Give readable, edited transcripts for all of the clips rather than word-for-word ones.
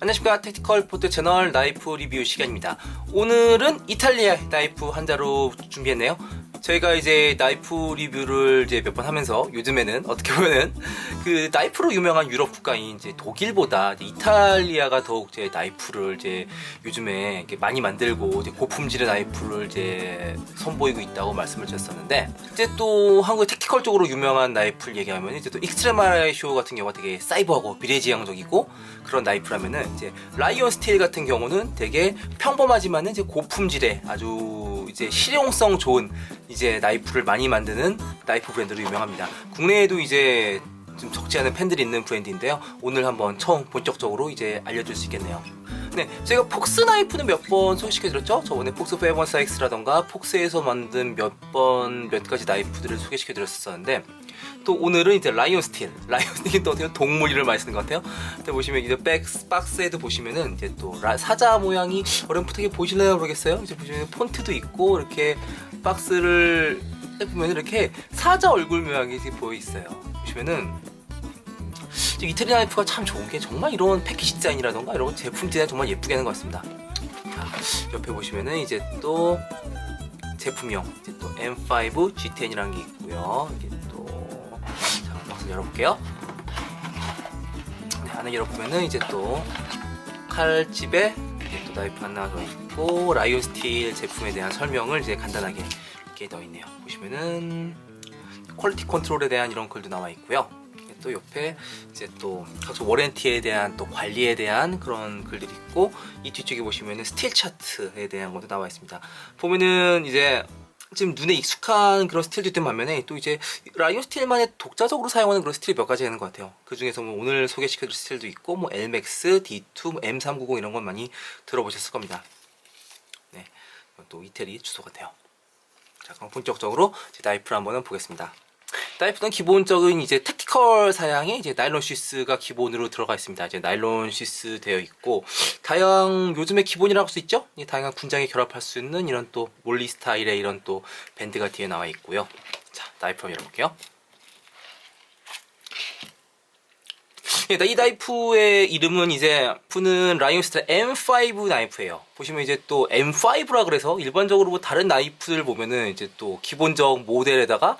안녕하십니까. 택티컬 포트 채널 나이프 리뷰 시간입니다. 오늘은 이탈리아 나이프 한 자로 준비했네요. 저희가 이제 나이프 리뷰를 이제 몇 번 하면서 요즘에는 어떻게 보면은 그 나이프로 유명한 유럽 국가인 이제 독일보다 이제 이탈리아가 더욱 이제 나이프를 이제 요즘에 이렇게 많이 만들고 이제 고품질의 나이프를 이제 선보이고 있다고 말씀을 드렸었는데, 이제 또 한국의 택티컬 쪽으로 유명한 나이프를 얘기하면 이제 또 익스트레마쇼 같은 경우가 되게 사이버하고 미래지향적이고 그런 나이프라면은 이제 라이온 스틸 같은 경우는 되게 평범하지만은 이제 고품질의 아주 이제 실용성 좋은 이제 나이프를 많이 만드는 나이프 브랜드로 유명합니다. 국내에도 이제 좀 적지 않은 팬들이 있는 브랜드인데요. 오늘 한번 처음 본격적으로 이제 알려줄 수 있겠네요. 네, 제가 폭스 나이프는 몇 번 소개시켜드렸죠. 저번에 폭스 페어번스 X라던가 폭스에서 만든 몇 가지 나이프들을 소개시켜드렸었는데, 또 오늘은 이제 라이온 스틸이 또 어떻게 동물이를 많이 쓰는 것 같아요. 근데 보시면 이제 박스에도 보시면은 이제 또 사자 모양이 어렴풋하게 보실래요 모르겠어요. 이제 보시면 폰트도 있고 이렇게 박스를 보면 이렇게 사자 얼굴 모양이 보여 있어요. 보시면은 이태리 나이프가 참 좋은 게 정말 이런 패키지 디자인이라던가 이런 제품 디자인 정말 예쁘게 하는 것 같습니다. 자, 옆에 보시면은 이제 또 제품명 이제 또 M5 G10이라는 게 있고요. 이게 또 자, 박스 열어볼게요. 네, 안에 열어보면은 이제 또 칼집에 이제 또 나이프 하나 더 있고 라이온 스틸 제품에 대한 설명을 이제 간단하게 이렇게 넣어 있네요. 보시면은 퀄리티 컨트롤에 대한 이런 글도 나와 있고요. 또 옆에 이제 또 각종 워런티에 대한 또 관리에 대한 그런 글들이 있고, 이 뒤쪽에 보시면은 스틸 차트에 대한 것도 나와 있습니다. 보면은 이제 지금 눈에 익숙한 그런 스틸도 있던 반면에 또 이제 라이온 스틸만의 독자적으로 사용하는 그런 스틸이 몇 가지 있는 것 같아요. 그 중에서 뭐 오늘 소개시켜드릴 스틸도 있고, 뭐 엘맥스, D2, M390 이런 건 많이 들어보셨을 겁니다. 네, 이건 또 이태리 주소 같아요. 자, 그럼 본격적으로 제 나이프를 한번 보겠습니다. 나이프는 기본적인 이제 택티컬 사양에 이제 나일론 시스가 기본으로 들어가 있습니다. 이제 나일론 시스 되어 있고, 요즘에 기본이라고 할 수 있죠? 다양한 군장에 결합할 수 있는 이런 또 몰리 스타일의 이런 또 밴드가 뒤에 나와 있고요. 자, 나이프 한번 열어볼게요. 이 나이프의 이름은 이제 푸는 라이온 스틸 M5 나이프예요. 보시면 이제 또 M5라 그래서 일반적으로 뭐 다른 나이프들 보면은 이제 또 기본적 모델에다가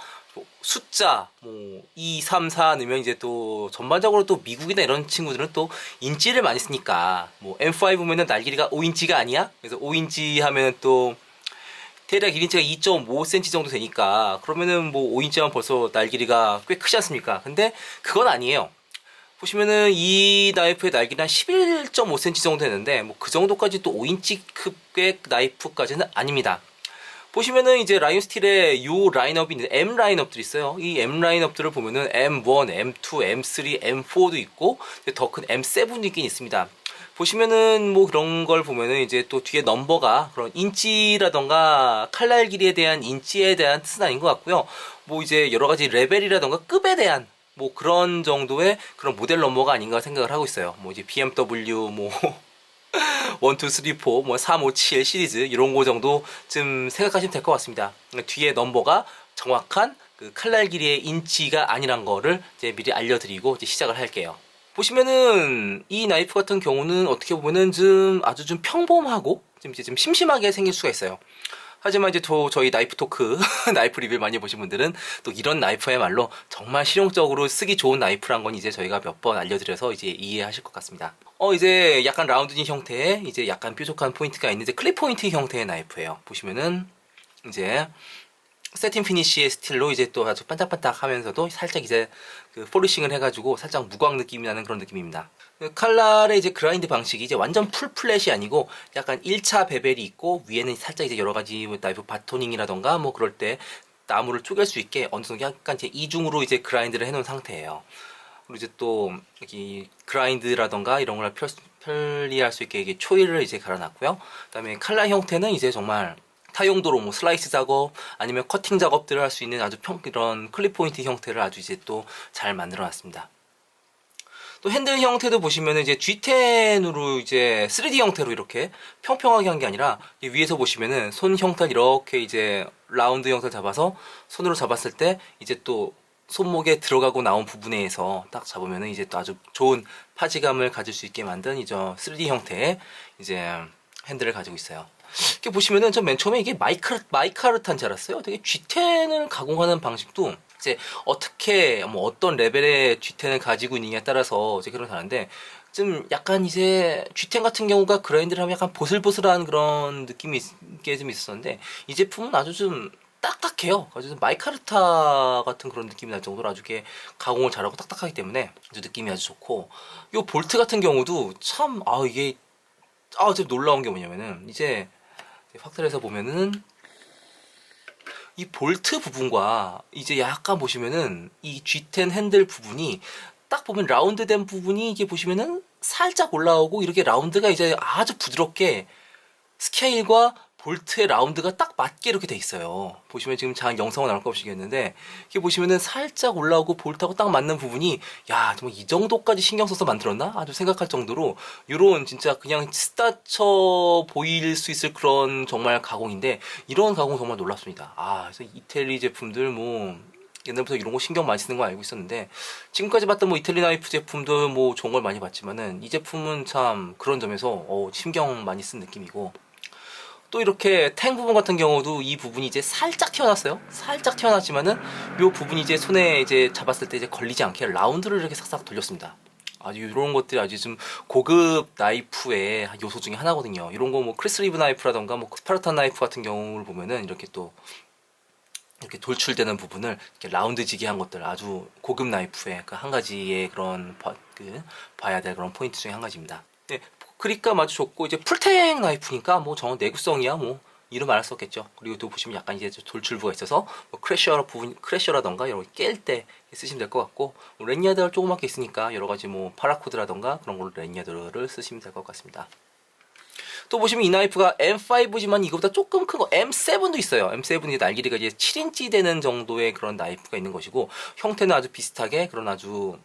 숫자 뭐 2, 3, 4 넣으면 이제 또 전반적으로 또 미국이나 이런 친구들은 또 인치를 많이 쓰니까 뭐 M5 보면은 날개리가 5인치가 아니야? 그래서 5인치 하면은 또 대략 1인치가 2.5cm 정도 되니까 그러면은 뭐 5인치면 벌써 날개리가 꽤 크지 않습니까? 근데 그건 아니에요. 보시면은 이 나이프의 날개는 한 11.5cm 정도 되는데 뭐 그 정도까지 또 5인치급의 나이프까지는 아닙니다. 보시면은 이제 라이온 스틸의 요 라인업이 있는데 M 라인업들이 있어요. 이 M 라인업들을 보면은 M1, M2, M3, M4도 있고 더 큰 M7도 있긴 있습니다. 보시면은 뭐 그런 걸 보면은 이제 또 뒤에 넘버가 그런 인치라던가 칼날 길이에 대한 인치에 대한 뜻은 아닌 것 같고요. 뭐 이제 여러 가지 레벨이라던가 급에 대한 뭐 그런 정도의 그런 모델 넘버가 아닌가 생각을 하고 있어요. 뭐 이제 BMW 뭐 1, 2, 3, 4, 뭐 3, 5, 7 시리즈 이런 거 정도쯤 생각하시면 될 것 같습니다. 뒤에 넘버가 정확한 그 칼날 길이의 인치가 아니란 거를 이제 미리 알려드리고 이제 시작을 할게요. 보시면은 이 나이프 같은 경우는 어떻게 보면은 아주 좀 평범하고 좀 심심하게 생길 수가 있어요. 하지만 이제 저희 나이프 토크 나이프 리뷰를 많이 보신 분들은 또 이런 나이프야말로 정말 실용적으로 쓰기 좋은 나이프란 건 이제 저희가 몇 번 알려드려서 이제 이해하실 것 같습니다. 이제 약간 라운드진 형태의 이제 약간 뾰족한 포인트가 있는 이제 클립 포인트 형태의 나이프예요. 보시면은 이제 세틴 피니쉬의 스틸로 이제 또 아주 반짝반짝 하면서도 살짝 이제 그 포리싱을 해가지고 살짝 무광 느낌이 나는 그런 느낌입니다. 칼날의 이제 그라인드 방식이 이제 완전 풀 플랫이 아니고 약간 1차 베벨이 있고 위에는 살짝 이제 여러 가지 나이프 바토닝이라던가 뭐 그럴 때 나무를 쪼갤 수 있게 어느 정도 약간 이제 이중으로 이제 그라인드를 해놓은 상태예요. 그리고 이제 또 여기 그라인드라던가 이런 걸 편리할 수 있게 이게 초일을 이제 갈아놨고요. 그다음에 칼날 형태는 이제 정말 타용도로 뭐 슬라이스 작업 아니면 커팅 작업들을 할 수 있는 아주 이런 클립 포인트 형태를 아주 이제 또 잘 만들어 놨습니다. 또 핸들 형태도 보시면은 이제 G10으로 이제 3D 형태로 이렇게 평평하게 한 게 아니라 위에서 보시면은 손 형태를 이렇게 이제 라운드 형태를 잡아서 손으로 잡았을 때 이제 또 손목에 들어가고 나온 부분에서 딱 잡으면은 이제 또 아주 좋은 파지감을 가질 수 있게 만든 이제 3D 형태의 이제 핸들을 가지고 있어요. 이렇게 보시면은 전 맨 처음에 이게 마이카르탄 줄 알았어요. 되게 G10을 가공하는 방식도 이제 어떻게 뭐 어떤 레벨의 G10을 가지고 있느냐에 따라서 이제 그런 다른데 좀 약간 이제 G10 같은 경우가 그라인드를 하면 약간 보슬보슬한 그런 느낌이 좀 있었는데 이 제품은 아주 좀 딱딱해요. 아주 좀 마이카르타 같은 그런 느낌이 날 정도로 아주 이게 가공을 잘하고 딱딱하기 때문에 아주 느낌이 아주 좋고 요 볼트 같은 경우도 참 이게 좀 놀라운 게 뭐냐면은 이제 확대해서 보면은 이 볼트 부분과 이제 약간 보시면은 이 G10 핸들 부분이 딱 보면 라운드된 부분이 이게 보시면은 살짝 올라오고 이렇게 라운드가 이제 아주 부드럽게 스케일과 볼트의 라운드가 딱 맞게 이렇게 돼 있어요. 보시면 지금 잘 영상은 나올 거 보시겠는데 이게 보시면은 살짝 올라오고 볼트하고 딱 맞는 부분이 야 정말 이 정도까지 신경 써서 만들었나? 아주 생각할 정도로 요런 진짜 그냥 스타쳐 보일 수 있을 그런 정말 가공인데 이런 가공 정말 놀랍습니다. 그래서 이태리 제품들 뭐 옛날부터 이런 거 신경 많이 쓰는 거 알고 있었는데 지금까지 봤던 뭐 이탈리 나이프 제품도 뭐 좋은 걸 많이 봤지만은 이 제품은 참 그런 점에서 신경 많이 쓴 느낌이고 또 이렇게 탱 부분 같은 경우도 이 부분이 이제 살짝 튀어났어요. 살짝 튀어났지만은 이 부분이 이제 손에 이제 잡았을 때 이제 걸리지 않게 라운드를 이렇게 싹싹 돌렸습니다. 아주 이런 것들이 아주 좀 고급 나이프의 요소 중에 하나거든요. 이런 거 뭐 크리스 리브 나이프라던가 뭐 스파르탄 나이프 같은 경우를 보면은 이렇게 또 이렇게 돌출되는 부분을 이렇게 라운드지게 한 것들 아주 고급 나이프의 그 한 가지의 그런 봐야 될 그런 포인트 중에 한 가지입니다. 네, 그립감 아주 좋고 이제 풀탱 나이프니까 뭐 정 내구성이야 뭐 이루 말할 수 없겠죠. 그리고 또 보시면 약간 이제 돌출부가 있어서 뭐 크래셔라던가 이런 거 깰 때 쓰시면 될 것 같고 뭐 랜야드가 조그맣게 있으니까 여러 가지 뭐 파라코드라던가 그런 걸로 랜야드를 쓰시면 될 것 같습니다. 또 보시면 이 나이프가 M5지만 이거보다 조금 큰 거 M7도 있어요. M7이 날개리가 이제 7인치 되는 정도의 그런 나이프가 있는 것이고 형태는 아주 비슷하게 그런 아주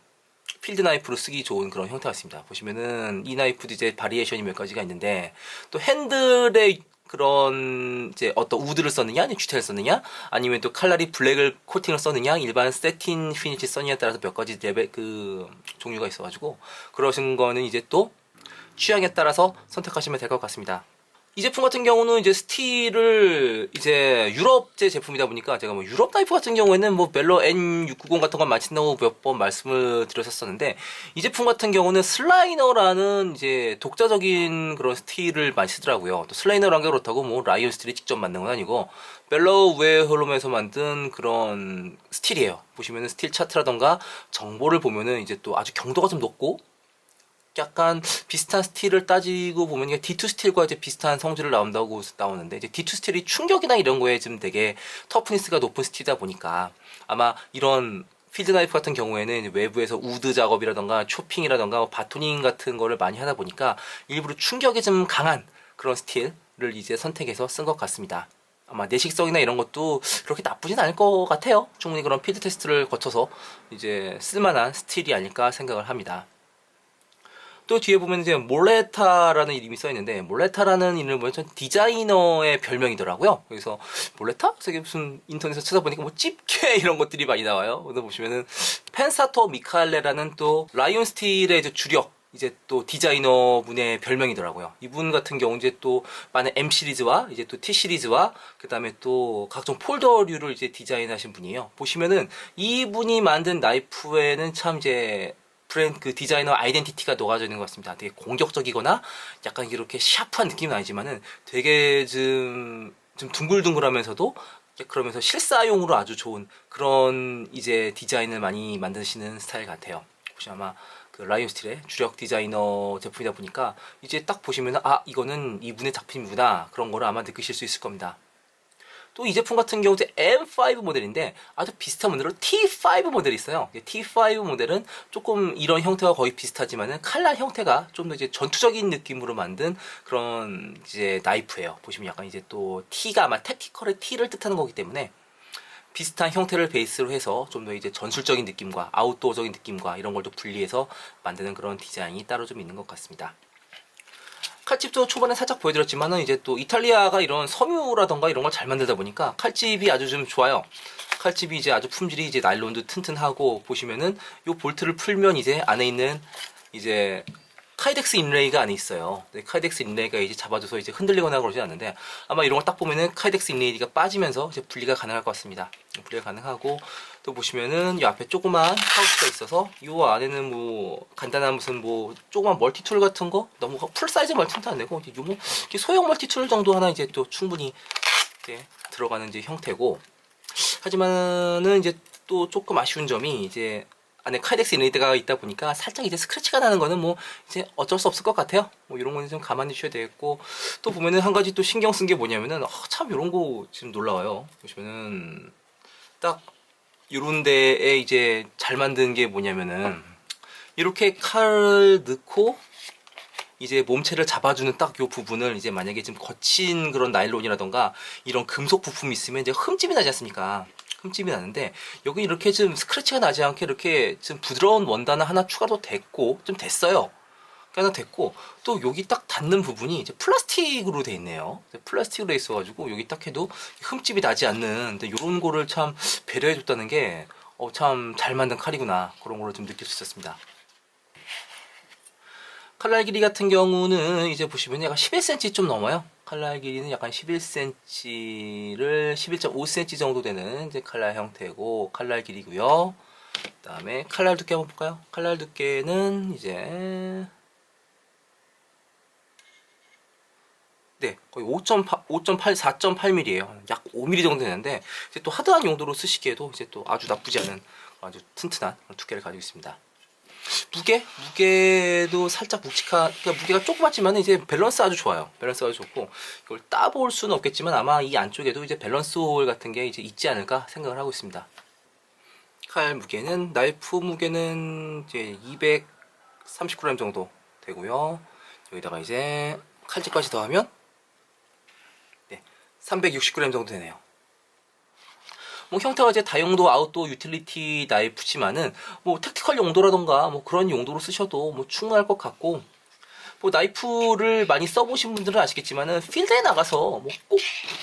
필드 나이프로 쓰기 좋은 그런 형태가 있습니다. 보시면은 이 나이프도 이제 바리에이션이 몇 가지가 있는데 또 핸들에 그런 이제 어떤 우드를 썼느냐, 아니면 쥐테를 썼느냐, 아니면 또 칼라리 블랙을 코팅을 썼느냐, 일반 세틴 피니시 썼느냐에 따라서 몇 가지 레벨 종류가 있어가지고 그러신 거는 이제 또 취향에 따라서 선택하시면 될 것 같습니다. 이 제품 같은 경우는 이제 스틸을 이제 유럽제 제품이다 보니까 제가 뭐 유럽 나이프 같은 경우에는 뭐 멜로 N690 같은 건 많이 쓴다고 몇 번 말씀을 드렸었는데 이 제품 같은 경우는 슬라이너라는 이제 독자적인 그런 스틸을 많이 쓰더라고요. 또 슬라이너라는 게 그렇다고 뭐 라이온 스틸이 직접 만든 건 아니고 멜로 웨홀롬에서 만든 그런 스틸이에요. 보시면은 스틸 차트라던가 정보를 보면은 이제 또 아주 경도가 좀 높고 약간 비슷한 스틸을 따지고 보면 D2 스틸과 이제 비슷한 성질을 나온다고 나오는데 이제 D2 스틸이 충격이나 이런 거에 좀 되게 터프니스가 높은 스틸이다 보니까 아마 이런 필드 나이프 같은 경우에는 외부에서 우드 작업이라던가 초핑이라던가 바토닝 같은 거를 많이 하다 보니까 일부러 충격이 좀 강한 그런 스틸을 이제 선택해서 쓴 것 같습니다. 아마 내식성이나 이런 것도 그렇게 나쁘진 않을 것 같아요. 충분히 그런 필드 테스트를 거쳐서 이제 쓸만한 스틸이 아닐까 생각을 합니다. 또 뒤에 보면 이제 몰레타라는 이름이 써 있는데 몰레타라는 이름을 보면 전 디자이너의 별명이더라고요. 그래서 몰레타? 그래서 무슨 인터넷에서 찾아보니까 뭐 집게 이런 것들이 많이 나와요. 그래서 보시면은 펜사토 미카엘레라는 또 라이온 스틸의 이제 주력 이제 또 디자이너 분의 별명이더라고요. 이분 같은 경우 이제 또 많은 M 시리즈와 이제 또 T 시리즈와 그다음에 또 각종 폴더류를 이제 디자인하신 분이에요. 보시면은 이분이 만든 나이프에는 참 이제 브랜드 디자이너 아이덴티티가 녹아져 있는 것 같습니다. 되게 공격적이거나 약간 이렇게 샤프한 느낌은 아니지만은 되게 좀 둥글둥글하면서도 그러면서 실사용으로 아주 좋은 그런 이제 디자인을 많이 만드시는 스타일 같아요. 혹시 아마 그 라이온 스틸의 주력 디자이너 제품이다 보니까 이제 딱 보시면은 이거는 이분의 작품이구나 그런 거를 아마 느끼실 수 있을 겁니다. 또 이 제품 같은 경우도 M5 모델인데 아주 비슷한 모델로 T5 모델이 있어요. T5 모델은 조금 이런 형태와 거의 비슷하지만은 칼날 형태가 좀 더 이제 전투적인 느낌으로 만든 그런 이제 나이프예요. 보시면 약간 이제 또 T가 아마 택티컬의 T를 뜻하는 거기 때문에 비슷한 형태를 베이스로 해서 좀 더 이제 전술적인 느낌과 아웃도어적인 느낌과 이런 걸 또 분리해서 만드는 그런 디자인이 따로 좀 있는 것 같습니다. 칼집도 초반에 살짝 보여드렸지만은 이제 또 이탈리아가 이런 섬유라던가 이런 걸 잘 만들다 보니까 칼집이 아주 좀 좋아요. 칼집이 이제 아주 품질이 이제 나일론도 튼튼하고, 보시면은 요 볼트를 풀면 이제 안에 있는 이제 카이덱스 인레이가 안에 있어요. 카이덱스 인레이가 이제 잡아줘서 이제 흔들리거나 그러지 않는데, 아마 이런 걸 딱 보면은 카이덱스 인레이가 빠지면서 이제 분리가 가능할 것 같습니다. 분리가 가능하고, 또 보시면은 이 앞에 조그만 파우치가 있어서 이 안에는 뭐 간단한 무슨 뭐 조그만 멀티툴 같은 거, 너무 풀 사이즈 멀티툴도 안 되고 요 뭐 소형 멀티툴 정도 하나 이제 또 충분히 이렇게 들어가는 이제 형태고, 하지만은 이제 또 조금 아쉬운 점이 이제 안에 카이덱스 인레이드가 있다 보니까 살짝 이제 스크래치가 나는 거는 뭐 이제 어쩔 수 없을 것 같아요. 뭐 이런 거는 좀 가만히 주셔야 되겠고, 또 보면은 한 가지 또 신경 쓴 게 뭐냐면은 참 이런 거 지금 놀라워요. 보시면은 딱 이런 데에 이제 잘 만든 게 뭐냐면은 이렇게 칼을 넣고 이제 몸체를 잡아주는 딱 요 부분을 이제 만약에 좀 거친 그런 나일론이라던가 이런 금속 부품이 있으면 이제 흠집이 나지 않습니까? 흠집이 나는데 여기 이렇게 좀 스크래치가 나지 않게 이렇게 좀 부드러운 원단을 하나 추가로 됐고, 좀 됐어요. 하나 됐고, 또 여기 딱 닿는 부분이 이제 플라스틱으로 돼 있네요. 플라스틱으로 돼 있어가지고 여기 딱 해도 흠집이 나지 않는, 이런 거를 참 배려해 줬다는 게 참 잘 만든 칼이구나, 그런 거를 좀 느낄 수 있었습니다. 칼날 길이 같은 경우는 이제 보시면 약간 11cm 좀 넘어요. 칼날 길이는 약간 11cm를 11.5cm 정도 되는 이제 칼날 형태고, 칼날 길이고요. 그 다음에 칼날 두께 한번 볼까요? 칼날 두께는 이제 네, 거의 4.8mm예요. 약 5mm 정도 되는데, 이제 또 하드한 용도로 쓰시기에도 이제 또 아주 나쁘지 않은 아주 튼튼한 두께를 가지고 있습니다. 무게도 살짝 묵직한, 그러니까 무게가 조그맣지만 이제 밸런스 아주 좋아요. 밸런스 아주 좋고, 이걸 따볼 수는 없겠지만 아마 이 안쪽에도 이제 밸런스 홀 같은 게 이제 있지 않을까 생각을 하고 있습니다. 칼 무게는, 나이프 무게는 이제 230g 정도 되고요. 여기다가 이제 칼집까지 더하면 360g 정도 되네요. 뭐 형태가 이제 다용도 아웃도어 유틸리티 나이프지만은 뭐 택티컬 용도라던가 뭐 그런 용도로 쓰셔도 뭐 충분할 것 같고, 뭐 나이프를 많이 써보신 분들은 아시겠지만은 필드에 나가서 뭐 꼭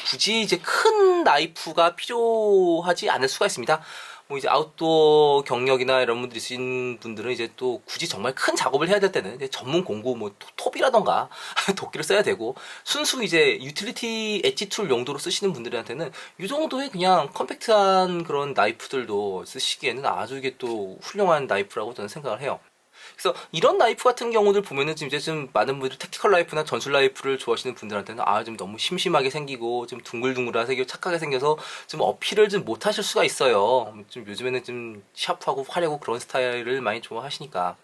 굳이 이제 큰 나이프가 필요하지 않을 수가 있습니다. 뭐 이제 아웃도어 경력이나 이런 분들이 있으신 분들은 이제 또 굳이 정말 큰 작업을 해야 될 때는 이제 전문 공구 뭐 톱이라던가 도끼를 써야 되고, 순수 이제 유틸리티 엣지 툴 용도로 쓰시는 분들한테는 이 정도의 그냥 컴팩트한 그런 나이프들도 쓰시기에는 아주 이게 또 훌륭한 나이프라고 저는 생각을 해요. 그래서 이런 나이프 같은 경우들 보면은 지금 이제 좀 많은 분들이 택티컬 라이프나 전술 라이프를 좋아하시는 분들한테는 좀 너무 심심하게 생기고 좀 둥글둥글하게 착하게 생겨서 좀 어필을 좀 못하실 수가 있어요. 좀 요즘에는 좀 샤프하고 화려하고 그런 스타일을 많이 좋아하시니까.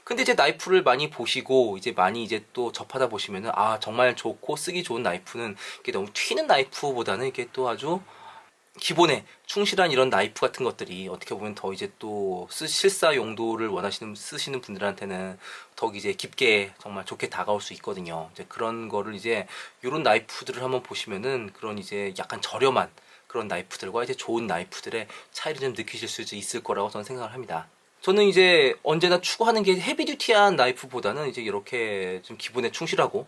근데 이제 나이프를 많이 보시고 이제 많이 이제 또 접하다 보시면은 정말 좋고 쓰기 좋은 나이프는 이게 너무 튀는 나이프보다는 이게 또 아주 기본에 충실한 이런 나이프 같은 것들이 어떻게 보면 더 이제 또 실사 용도를 쓰시는 분들한테는 더욱 이제 깊게 정말 좋게 다가올 수 있거든요. 이제 그런 거를 이제 이런 나이프들을 한번 보시면은 그런 이제 약간 저렴한 그런 나이프들과 이제 좋은 나이프들의 차이를 좀 느끼실 수 있을 거라고 저는 생각을 합니다. 저는 이제 언제나 추구하는 게 헤비듀티한 나이프보다는 이제 이렇게 좀 기본에 충실하고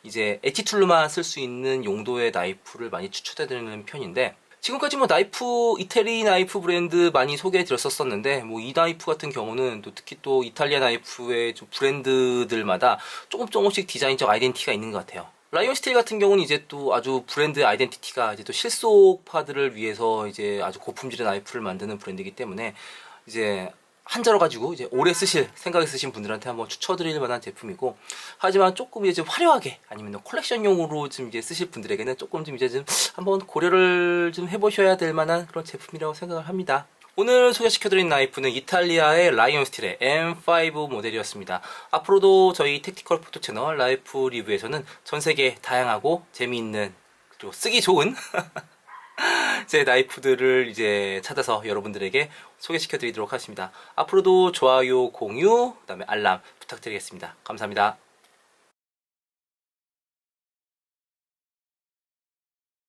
이제 엣지 툴로만 쓸 수 있는 용도의 나이프를 많이 추천해드리는 편인데, 지금까지 뭐 나이프, 이태리 나이프 브랜드 많이 소개해 드렸었는데, 뭐 이 나이프 같은 경우는 또 특히 또 이탈리아 나이프의 좀 브랜드들마다 조금씩 디자인적 아이덴티티가 있는 것 같아요. 라이온 스틸 같은 경우는 이제 또 아주 브랜드 아이덴티티가 이제 또 실속파들을 위해서 이제 아주 고품질의 나이프를 만드는 브랜드이기 때문에 이제 한자로 가지고 이제 오래 쓰실 생각에 쓰신 분들한테 한번 추천드릴 만한 제품이고, 하지만 조금 이제 화려하게 아니면 컬렉션용으로 좀 이제 쓰실 분들에게는 조금 좀 이제 좀 한번 고려를 좀 해보셔야 될 만한 그런 제품이라고 생각을 합니다. 오늘 소개시켜드린 나이프는 이탈리아의 라이온 스틸의 M5 모델이었습니다. 앞으로도 저희 택티컬 포토 채널 라이프 리뷰에서는 전세계 다양하고 재미있는 그리고 쓰기 좋은 제 나이프들을 이제 찾아서 여러분들에게 소개시켜 드리도록 하겠습니다. 앞으로도 좋아요, 공유, 그 다음에 알람 부탁드리겠습니다. 감사합니다.